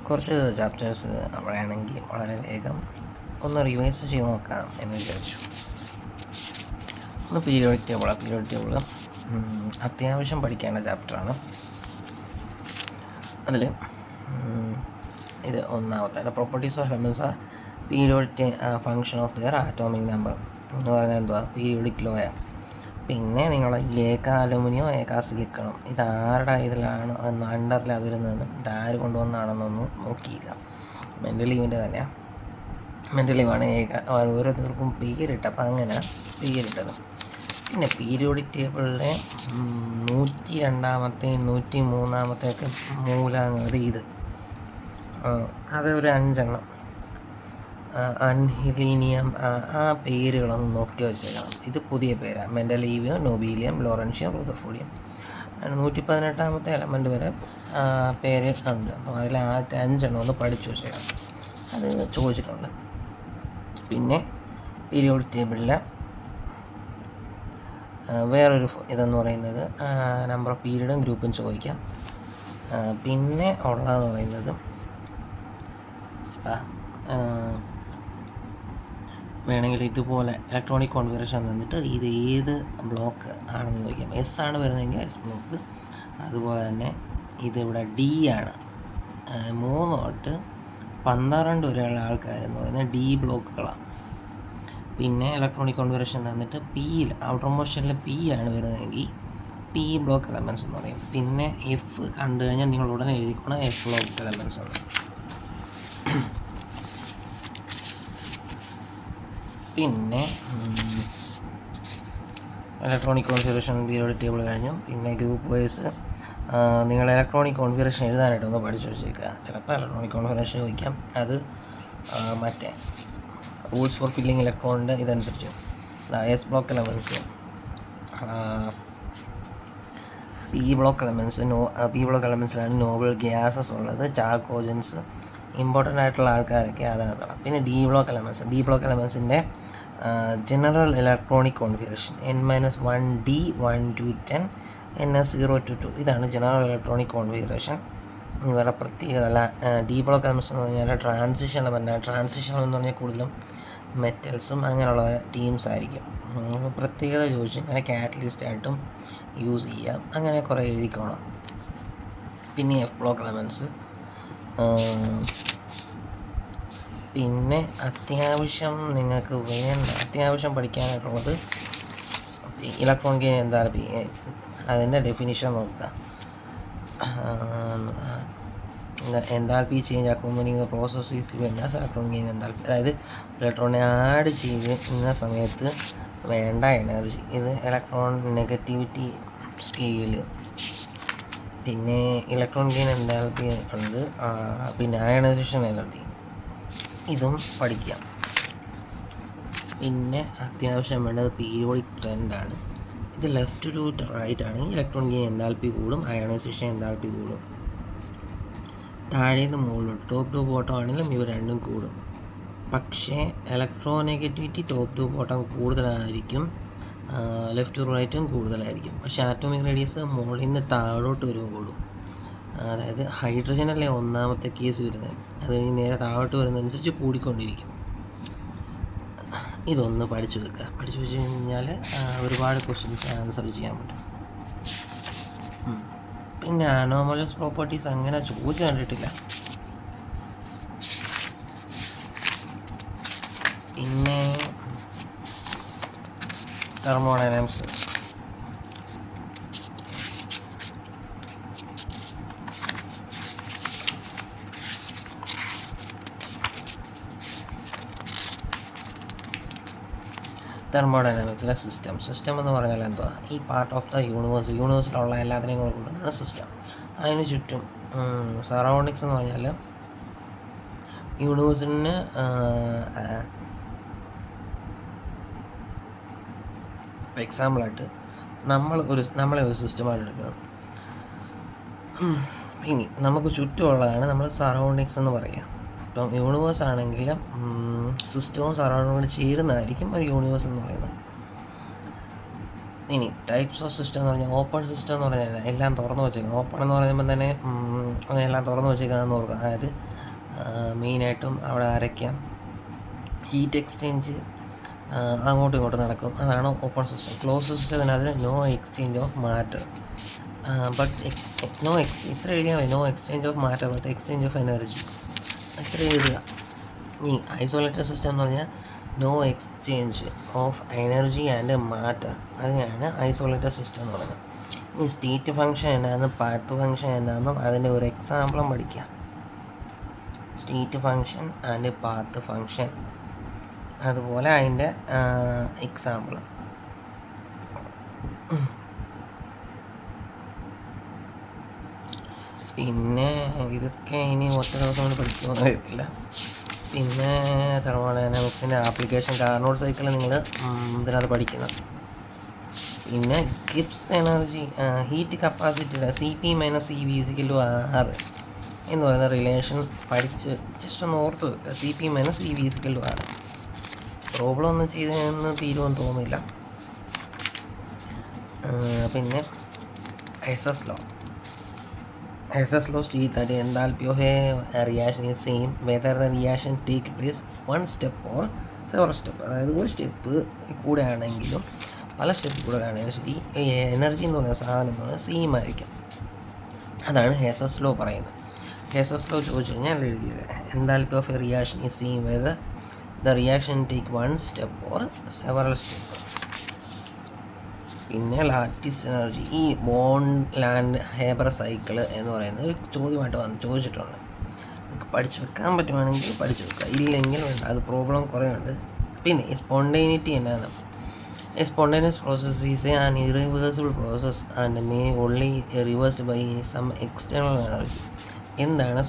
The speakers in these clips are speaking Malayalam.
കുറച്ച് ചാപ്റ്റേഴ്സ് വേണമെങ്കിൽ വളരെ വേഗം ഒന്ന് റിവൈസ് ചെയ്ത് നോക്കാം എന്ന് വിചാരിച്ചു. ഒന്ന് പീരിയോഡിക് ടേബിൾ അത്യാവശ്യം പഠിക്കേണ്ട ചാപ്റ്ററാണ്. അതിൽ ഇത് ഒന്നാമത്തെ properties of elements are periodic function of their atomic number എന്ന് പറഞ്ഞാൽ എന്തുവാ, പീരിയോഡിക് ലോയാണ്. പിന്നെ നിങ്ങൾ ഏക അലുമിനിയം ഏക സിലിക്കണും ഇതാരുടെ ഇതിലാണ് അണ്ടറിലാണ് വരുന്നതെന്നും ഇതാര് കൊണ്ടുവന്നാണെന്നൊന്നും നോക്കിയില്ല. മെൻ്റലീവിൻ്റെ തന്നെയാണ്. മെൻ്റലീവാണ് ഓരോരുത്തർക്കും പേരിട്ട്, അപ്പം അങ്ങനെ പേരിട്ടത്. പിന്നെ പീരിയോഡിക് ടേബിളിലെ 102-ാമത്തെ 103-ാമത്തെയൊക്കെ മൂലാംഗത ഇത് അതൊരു 5 അൻഹിലീനിയം ആ പേരുകളൊന്നും നോക്കി വെച്ചേക്കണം. ഇത് പുതിയ പേരാണ്. മെൻ്റലീവ്, നൊബീലിയം, ലോറൻഷ്യം, റൂദർഫോർഡിയം. 118-ാമത്തെ എലമെൻ്റ് വരെ പേര് ഉണ്ട്. അപ്പോൾ അതിൽ ആദ്യത്തെ 5 ഒന്ന് പഠിച്ചു വെച്ചേക്കണം. അത് ചോദിച്ചിട്ടുണ്ട്. പിന്നെ പീരിയോഡിക് ടേബിളിലെ വേറൊരു ഇതെന്ന് പറയുന്നത് നമ്പർ ഓഫ് പീരീഡും ഗ്രൂപ്പും ചോദിക്കാം. പിന്നെ ഉള്ളതെന്ന് പറയുന്നത് വേണമെങ്കിൽ ഇതുപോലെ ഇലക്ട്രോണിക് കോൺഫിഗറേഷൻ തന്നിട്ട് ഇത് ഏത് ബ്ലോക്ക് ആണെന്ന് ചോദിക്കാം. എസ് ആണ് വരുന്നതെങ്കിൽ എസ് ബ്ലോക്ക്. അതുപോലെ തന്നെ ഇതിവിടെ ഡി ആണ്. 3 തൊട്ട് 12 വരെയുള്ള ആൾക്കാരെന്ന് പറയുന്നത് ഡി ബ്ലോക്കുകളാണ്. പിന്നെ ഇലക്ട്രോണിക് കോൺഫിഗറേഷൻ തന്നിട്ട് പിയിൽ ഔട്ടർ മോഷനിൽ പി ആണ് വരുന്നതെങ്കിൽ പി ബ്ലോക്ക് എലമെൻറ്റ്സ് എന്ന് പറയും. പിന്നെ എഫ് കണ്ടു കഴിഞ്ഞാൽ നിങ്ങൾ ഉടനെ എഴുതിക്കണം എഫ് ബ്ലോക്ക് എലമെൻറ്റ്സ് എന്ന്. പിന്നെ ഇലക്ട്രോണിക് കോൺഫിഗറേഷൻ പീരിയോഡിക് ടേബിൾ കഴിഞ്ഞു. പിന്നെ ഗ്രൂപ്പ് വൈസ് നിങ്ങൾ ഇലക്ട്രോണിക് കോൺഫിഗറേഷൻ എഴുതാനായിട്ടൊന്ന് പഠിച്ചു വെച്ചേക്കുക. ചിലപ്പോൾ ഇലക്ട്രോണിക് കോൺഫിഗറേഷൻ ചോദിക്കാം. അത് മറ്റേ റൂൾസ് ഫോർ ഫില്ലിംഗ് ഇലക്ട്രോണിൻ്റെ ഇതനുസരിച്ച് S block elements, P block എലമെൻറ്റ്സിലാണ് നോബിൾ ഗ്യാസസ് ഉള്ളത്, ചാൾക്കോജൻസ്, ഇമ്പോർട്ടൻ്റ് ആയിട്ടുള്ള ആൾക്കാരൊക്കെ അതിനകത്തുള്ള. പിന്നെ ഡി ബ്ലോക്ക് എലമെൻറ്റ്സിൻ്റെ general electronic configuration N-1 D 1 to 10 NS 0 to 2 ഇതാണ് ജനറൽ ഇലക്ട്രോണിക് കോൺഫിഗറേഷൻ. ഇവരുടെ പ്രത്യേകത ഡി ബ്ലോക്ക് എലമെൻറ്റ്സ് എന്ന് പറഞ്ഞാൽ ട്രാൻസിഷൻ എന്ന് പറഞ്ഞാൽ കൂടുതലും മെറ്റൽസും അങ്ങനെയുള്ള ടീംസ് ആയിരിക്കും. പ്രത്യേകത ചോദിച്ചു കഴിഞ്ഞാൽ കാറ്റലിസ്റ്റ് ആയിട്ടും യൂസ് ചെയ്യാം. അങ്ങനെ കുറേ എഴുതിക്കോണം. പിന്നെ എഫ് ബ്ലോക്ക് എലമെൻറ്റ്സ്. പിന്നെ അത്യാവശ്യം പഠിക്കാനായിട്ടുള്ളത് ഇലക്ട്രോണിക് എൻതാൽപ്പി. അതിൻ്റെ ഡെഫിനിഷൻ നോക്കുക. Enthalpy change accompanying process is electronic enthalpy. അതായത് ഇലക്ട്രോണിനെ ആഡ് ചെയ്യുന്ന സമയത്ത് വേണ്ട എനർജി. ഇത് ഇലക്ട്രോൺ നെഗറ്റിവിറ്റി സ്കെയില്. പിന്നെ ഇലക്ട്രോണിക് എൻതാൽപ്പി ഉണ്ട്. പിന്നെ അയണൈസേഷൻ എനർജി ഇതും പഠിക്കാം. പിന്നെ അത്യാവശ്യം വേണ്ടത് പീരിയോഡിക് ട്രെൻഡാണ്. ഇത് ലെഫ്റ്റ് ടു റൈറ്റ് ആണെങ്കിൽ ഇലക്ട്രോണിക് എൻതാൽപ്പി കൂടും, അയണൈസേഷൻ എൻതാൽപ്പി കൂടും. താഴേന്ന് മുകളിലോട്ട് ടോപ്പ് ടു ബോട്ടം ആണെങ്കിലും ഇവ രണ്ടും കൂടും. പക്ഷേ ഇലക്ട്രോനെഗറ്റിവിറ്റി ടോപ്പ് ടു ബോട്ടം കൂടുതലായിരിക്കും, ലെഫ്റ്റ് ടു റൈറ്റും കൂടുതലായിരിക്കും. പക്ഷേ ആറ്റോമിക് റേഡിയസ് മുകളിൽ നിന്ന് താഴോട്ട് വരുമ്പോൾ കൂടും. അതായത് ഹൈഡ്രജനല്ലേ ഒന്നാമത്തെ കേസ് വരുന്നത്, അത് കഴിഞ്ഞ് നേരെ താഴോട്ട് വരുന്നതനുസരിച്ച് കൂടിക്കൊണ്ടിരിക്കും. ഇതൊന്ന് പഠിച്ചു വെക്കുക. പഠിച്ചു വെച്ച് കഴിഞ്ഞാൽ ഒരുപാട് ക്വസ്റ്റ്യൻസ് ആൻസർ ചെയ്യാൻ പറ്റും. പിന്നെ അനോമലസ് പ്രോപ്പർട്ടീസ് അങ്ങനെ ചോദിച്ചു കണ്ടിട്ടില്ല. പിന്നെ തെർമോഡൈനാമിക്സ്. തെർമോഡൈനാമിക്സിലെ സിസ്റ്റം എന്ന് പറഞ്ഞാൽ എന്തുവാ, ഈ പാർട്ട് ഓഫ് ദ യൂണിവേഴ്സിലുള്ള എല്ലാത്തിനെയും കൂടെ കൊണ്ടുവന്നാണ് സിസ്റ്റം. അതിന് ചുറ്റും സറൗണ്ടിങ്സ് എന്ന് പറഞ്ഞാൽ യൂണിവേഴ്സിന് എക്സാമ്പിളായിട്ട് നമ്മളെ ഒരു സിസ്റ്റമായിട്ട് എടുക്കുന്നത്. ഇനി നമുക്ക് ചുറ്റുമുള്ളതാണ് നമ്മൾ സറൗണ്ടിങ്സ് എന്ന് പറയുക. ഇപ്പം യൂണിവേഴ്സ് ആണെങ്കിലും സിസ്റ്റവും സറൗണ്ടിങ്ങും കൂടി ചേരുന്നതായിരിക്കും ഒരു യൂണിവേഴ്സ് എന്ന് പറയുന്നത്. ഇനി ടൈപ്സ് ഓഫ് സിസ്റ്റം എന്ന് പറഞ്ഞാൽ ഓപ്പൺ സിസ്റ്റം എന്ന് പറഞ്ഞാൽ എല്ലാം തുറന്ന് വെച്ചേക്കുക. ഓപ്പൺ എന്ന് പറയുമ്പോൾ തന്നെ എല്ലാം തുറന്ന് വെച്ചേക്കാന്ന് ഓർക്കുക. അതായത് മെയിനായിട്ടും അവിടെ അരയ്ക്കാം, ഹീറ്റ് എക്സ്ചേഞ്ച് അങ്ങോട്ടും ഇങ്ങോട്ടും നടക്കും. അതാണ് ഓപ്പൺ സിസ്റ്റം. ക്ലോസ് സിസ്റ്റത്തിനകത്ത് no exchange of matter but ഇത്ര എഴുതിയാൽ മതി. No exchange of matter but exchange of energy, ഇത്ര എഴുതുക. ഈ ഐസൊലേറ്റഡ് സിസ്റ്റം എന്ന് പറഞ്ഞാൽ no exchange of energy and matter, അതിനാണ് ഐസൊലേറ്റഡ് സിസ്റ്റം എന്ന് പറയുന്നത്. ഈ സ്റ്റേറ്റ് ഫംഗ്ഷൻ എന്നാണെന്നും പാത്ത് ഫംഗ്ഷൻ എന്നാണെന്നും അതിൻ്റെ ഒരു എക്സാമ്പിളും പഠിക്കുക. State function and path function, അതുപോലെ അതിൻ്റെ എക്സാമ്പിൾ. പിന്നെ ഇതൊക്കെ ഇനി ഒറ്റ ദിവസം കൊണ്ട് പഠിക്കുമെന്ന് അറിയത്തില്ല. പിന്നെ തെർമോഡൈനാമിക്സിൻ്റെ ആപ്ലിക്കേഷൻ കാർനോട്ട് സൈക്കിൾ നിങ്ങൾ ഇതിനകത്ത് പഠിക്കുന്നത്. പിന്നെ ഗിബ്സ് എനർജി ഹീറ്റ് കപ്പാസിറ്റിയുടെ CP - CV = R എന്ന് പറയുന്ന റിലേഷൻ പഠിച്ച് ജസ്റ്റ് ഒന്ന് ഓർത്ത് വെക്കുക. CP - CV = R. പ്രോബ്ലം ഒന്നും ചെയ്തതെന്ന് തീരുമെന്ന് തോന്നുന്നില്ല. പിന്നെ SS law states that the enthalpy of a reaction is same whether the reaction take place one step or several step. അതായത് ഒരു സ്റ്റെപ്പ് കൂടെ ആണെങ്കിലും പല സ്റ്റെപ്പ് കൂടെ ആണെങ്കിലും ശരി, എനർജി എന്ന് പറയുന്ന സാധനം എന്ന് പറയുന്നത് സെയിം ആയിരിക്കും. അതാണ് SS law പറയുന്നത്. SS law ചോദിച്ചു കഴിഞ്ഞാൽ എഴുതിയത് enthalpy of a reaction is same whether the reaction take one step or several step. പിന്നെ ലാറ്റിസ് എനർജി, ഈ ലാൻഡ് ഹേബർ സൈക്കിൾ എന്ന് പറയുന്നത് ഒരു ചോദ്യമായിട്ട് ചോദിച്ചിട്ടുണ്ട്. പഠിച്ചു വെക്കാൻ പറ്റുവാണെങ്കിൽ പഠിച്ചു വെക്കുക, ഇല്ലെങ്കിൽ വേണ്ട. അത് പ്രോബ്ലം കുറേ ഉണ്ട്. പിന്നെ സ്പോണ്ടേനിറ്റി എന്നാണ്? Spontaneous process is an irreversible process and may only reversed by some external energy. എന്താണ്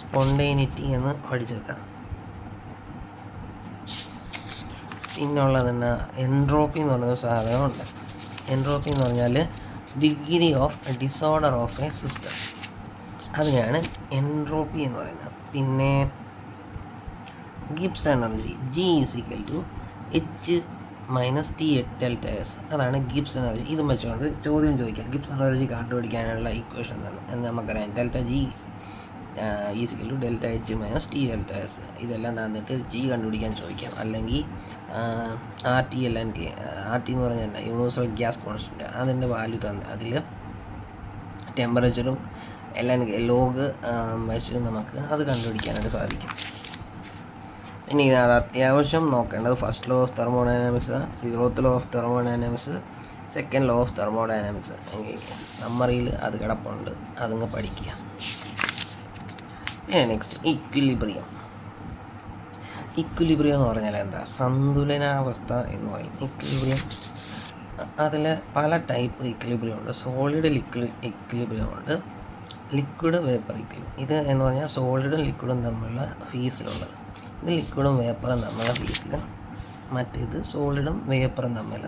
സ്പോണ്ടേനിറ്റി എന്ന് പഠിച്ചു വെക്കാം. പിന്നുള്ളത് തന്നെ എൻട്രോപ്പി എന്ന് പറയുന്ന സാധനമുണ്ട്. എൻട്രോപ്പി എന്ന് പറഞ്ഞാൽ degree of disorder of A system, അതിനാണ് എൻട്രോപ്പി എന്ന് പറയുന്നത്. പിന്നെ Gibbs energy G = H - T ΔS, അതാണ് ഗിബ്സ് എനർജി. ഇതും വെച്ചുകൊണ്ട് ചോദ്യം ചോദിക്കാം. ഗിബ്സ് എനർജി കണ്ടുപിടിക്കാനുള്ള ഇക്വേഷൻ എന്ന് നമുക്കറിയാം. ΔG = ΔH - T ΔS. ഇതെല്ലാം തന്നിട്ട് G കണ്ടുപിടിക്കാൻ ചോദിക്കാം. അല്ലെങ്കിൽ RT എന്ന് പറഞ്ഞാൽ യൂണിവേഴ്സൽ ഗ്യാസ് കോൺസ്റ്റൻറ്റ്, അതിൻ്റെ വാല്യൂ തന്നെ അതിൽ ടെമ്പറേച്ചറും എല്ലാം ലോഗ് വെച്ച് നമുക്ക് അത് കണ്ടുപിടിക്കാനായിട്ട് സാധിക്കും. ഇനി അത് അത്യാവശ്യം നോക്കേണ്ടത് first law of thermodynamics, 0th law of thermodynamics, 2nd law of thermodynamics. സമ്മറിയിൽ അത് കിടപ്പുണ്ട്, അതങ്ങ് പഠിക്കുക. Next equilibrium. ഇക്വിലിബ്രിയം എന്ന് പറഞ്ഞാൽ എന്താ? സന്തുലനാവസ്ഥ എന്ന് പറയും. ഇക്വിലിബ്രിയം അതിൽ പല ടൈപ്പ് ഇക്വിലിബ്രിയം ഉണ്ട്. സോളിഡ് ഇക്വിലിബ്രിയം ഉണ്ട്, ലിക്വിഡ് വേപ്പർ ഇക്വിലിബ്രിയം. ഇത് എന്ന് പറഞ്ഞാൽ സോളിഡും ലിക്വിഡും തമ്മിലുള്ള ഫീസിലുള്ളത്. ഇത് ലിക്വിഡും വേപ്പറും തമ്മിലുള്ള ഫീസിൽ, മറ്റേത് സോളിഡും വേപ്പറും തമ്മിൽ.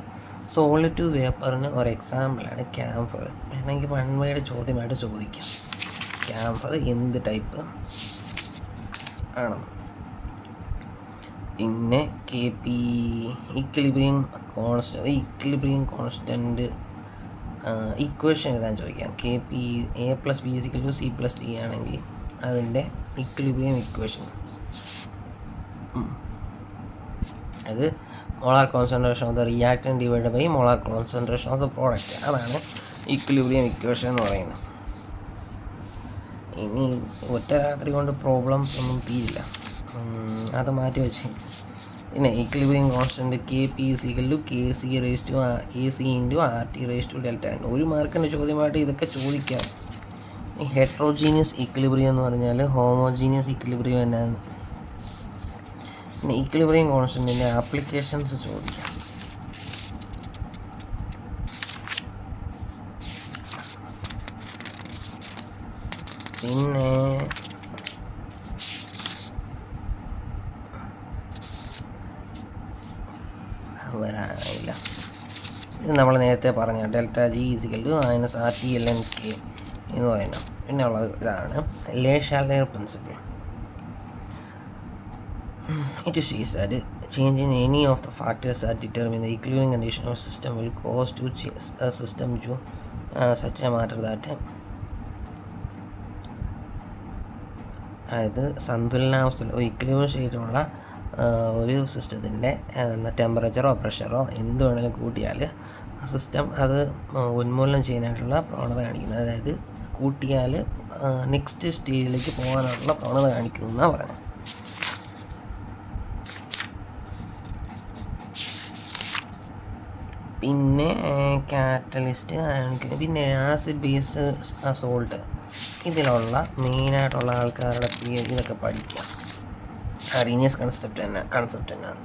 സോളിഡ് ടു വേപ്പറിന് ഒരു എക്സാമ്പിളാണ് ക്യാംഫർ. വേണമെങ്കിൽ 1 വേർഡ് ചോദ്യമായിട്ട് ചോദിക്കാം. ക്യാംഫർ എന്ത് ടൈപ്പ് ആണെന്ന്. പിന്നെ KP ഇക്വിലിബ്രിയം കോൺസ്റ്റൻറ്റ് ഇക്വേഷൻ എഴുതാൻ ചോദിക്കാം. KP A + B = C + D ആണെങ്കിൽ അതിൻ്റെ ഇക്വിലിബ്രിയം ഇക്വേഷൻ അത് molar concentration of the reactant divide by molar concentration of the product. അതാണ് ഇക്വിലിബ്രിയം ഇക്വേഷൻ എന്ന് പറയുന്നത്. ഇനി ഒറ്റ രാത്രി കൊണ്ട് പ്രോബ്ലംസ് ഒന്നും തീരില്ല, അത് മാറ്റി വെച്ച്. പിന്നെ equilibrium constant KP = KC × RT⁴ ഒരു മാർക്കിൻ്റെ ചോദ്യമായിട്ട് ഇതൊക്കെ ചോദിക്കാം. ഈ ഹെട്രോജീനിയസ് ഇക്വിലിബ്രിയം എന്ന് പറഞ്ഞാൽ ഹോമോജീനിയസ് ഇക്വിലിബ്രിയം എന്നാണ്. പിന്നെ ഇക്വിലിബ്രിയം കോൺസ്റ്റൻറ്റിൻ്റെ ആപ്ലിക്കേഷൻസ് ചോദിക്കാം. പിന്നെ വരാനില്ല. ഇത് നമ്മൾ നേരത്തെ പറഞ്ഞ ΔG - RT ln K എന്ന് പറയുന്നത്. പിന്നെ ഉള്ളത് ഇതാണ് Le Chalais principle. It says that change in any of the factors that determine the equilibrium condition of a system will cause to change a system to such a matter that അതായത് സന്തുലനാവസ്ഥയിൽ ഒരു ഇക്വിലിബ്രിയം സ്റ്റേറ്റിലുള്ള ഒരു സിസ്റ്റത്തിൻ്റെ ടെമ്പറേച്ചറോ പ്രഷറോ എന്ത് വേണമെങ്കിലും കൂട്ടിയാൽ സിസ്റ്റം അത് ഉന്മൂലനം ചെയ്യാനായിട്ടുള്ള പ്രവണത കാണിക്കുന്നത്. അതായത് കൂട്ടിയാൽ നെക്സ്റ്റ് സ്റ്റേജിലേക്ക് പോകാനുള്ള പ്രവണത കാണിക്കുന്നു എന്നാണ് പറയുന്നത്. പിന്നെ കാറ്റലിസ്റ്റ്, പിന്നെ ആസിഡ് ബേസ് സോൾട്ട്, ഇതിലുള്ള മെയിനായിട്ടുള്ള ആൾക്കാരുടെ ഇതൊക്കെ പഠിക്കുക. അറീനിയസ് കൺസെപ്റ്റ് തന്നെയാണ്.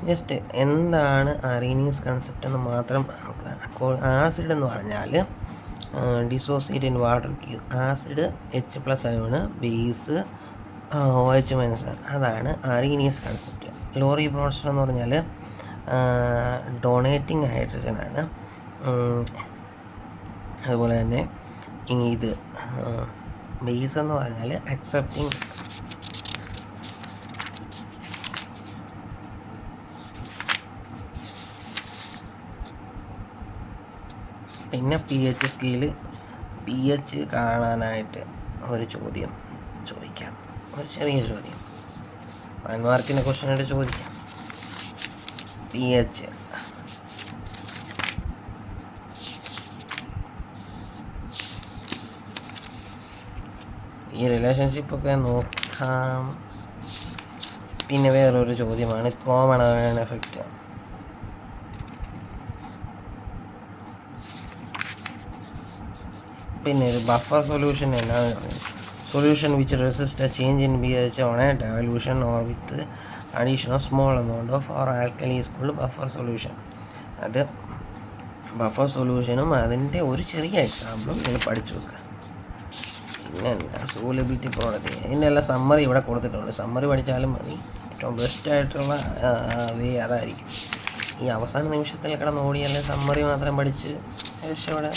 ജസ്റ്റ് എന്താണ് അറീനിയസ് കൺസെപ്റ്റ് എന്ന് മാത്രം നോക്കുക. ആസിഡ് എന്ന് പറഞ്ഞാൽ ഡിസോസിയേറ്റ് ഇൻ വാട്ടർ ക്യൂ. Acid H+ ion, base OH- അതാണ് അറീനിയസ് കൺസെപ്റ്റ്. ലോറി ബ്രോൺസ്റ്റൺ എന്ന് പറഞ്ഞാൽ ഡൊണേറ്റിംഗ് ഹൈഡ്രജനാണ്. അതുപോലെ തന്നെ ഇത് ബേസ് എന്ന് പറഞ്ഞാൽ അക്സെപ്റ്റിംഗ്. പിന്നെ pH സ്കെയിൽ, pH കാണാനായിട്ട് ഒരു ചോദ്യം ചോദിക്കാം, ഒരു ചെറിയ ചോദ്യം, 1 മാർക്കിൻ്റെ ക്വസ്റ്റ്യനായിട്ട് ചോദിക്കാം. pH ഈ റിലേഷൻഷിപ്പൊക്കെ നോക്കാം. പിന്നെ വേറൊരു ചോദ്യമാണ് കോമൺ അയൺ എഫക്റ്റ്. പിന്നെ ഒരു ബഫർ സൊല്യൂഷൻ എന്നാണ് പറയുന്നത്. Solution which resist a change in pH on a dilution or with addition of small amount of or alkali is called buffer solution. അത് ബഫർ സൊല്യൂഷനും അതിൻ്റെ ഒരു ചെറിയ എക്സാമ്പിളും നിങ്ങൾ പഠിച്ചു വെക്കുക. പിന്നെ സോലബിലിറ്റി പ്രോഡക്റ്റ്, ഇതിൻ്റെ എല്ലാം സമ്മറി ഇവിടെ കൊടുത്തിട്ടുണ്ട്. സമ്മറി പഠിച്ചാലും മതി. ഏറ്റവും ബെസ്റ്റായിട്ടുള്ള വേ അതായിരിക്കും. ഈ അവസാന നിമിഷത്തിൽ കിടന്ന് ഓടിയാൽ സമ്മറി മാത്രം പഠിച്ച് രക്ഷപ്പെടാൻ